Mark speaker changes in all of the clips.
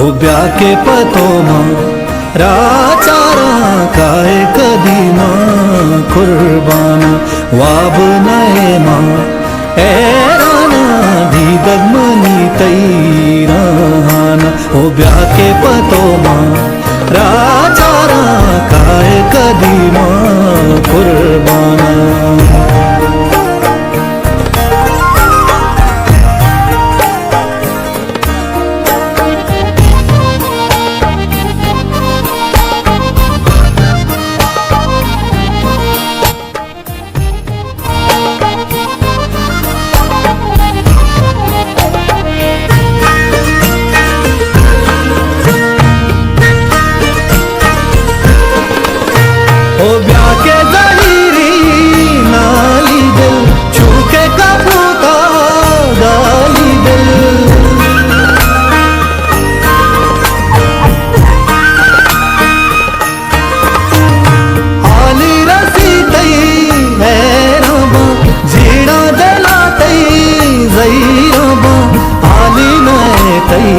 Speaker 1: उभ्या के पतो मा राचारा काय कधी मा कुर्बान वाब नये मा एराना धी दगमनी तैरान उभ्या के पतो मा राचारा काय कधी मा कुर्बान के ज़हीरी नाली दिल छूके कबूता डाली दिल आली रसी तई है रबा जीना दिला तई जई रबा आली नए तई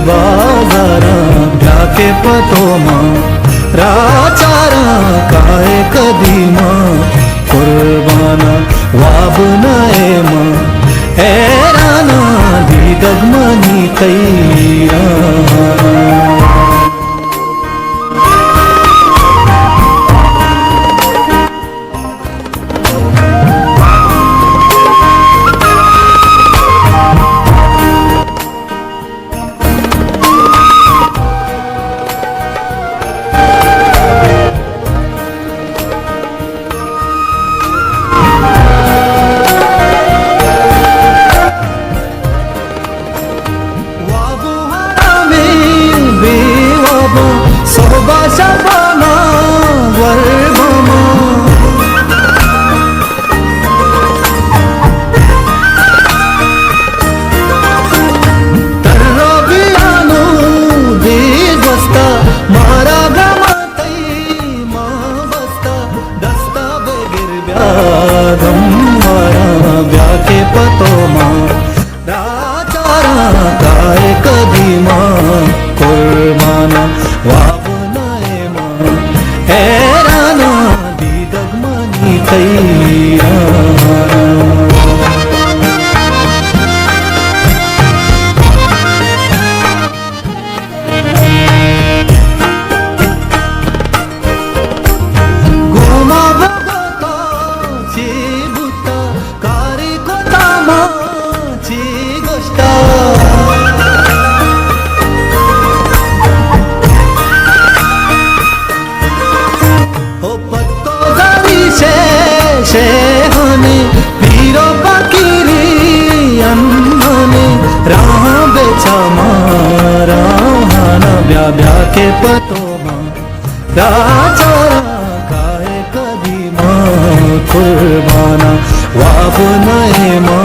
Speaker 1: बाजारा जाके पतो मां राचारा काय कधी मा कुर्बाना वाब नये मा एराना धी दगमनी तैराना सोबा शबाना वर्बमा तरबियानो दिगस्ता मारा गमतई मा बस्ता दस्ता बेगिर ब्यागम मारा ब्याके पतो मा राचारा काय कधी मा कुर्बाना वाब नये मा एराना धी दगमनी तैराना गोमा बगता ची बुता कारी कोता माची गोष्टा शेहने पीरो फकीरी अन्ने राह बेचा मारा हाना ब्या ब्या के पतो मा राचारा काय कधी मा कुर्बाना वाब नये मा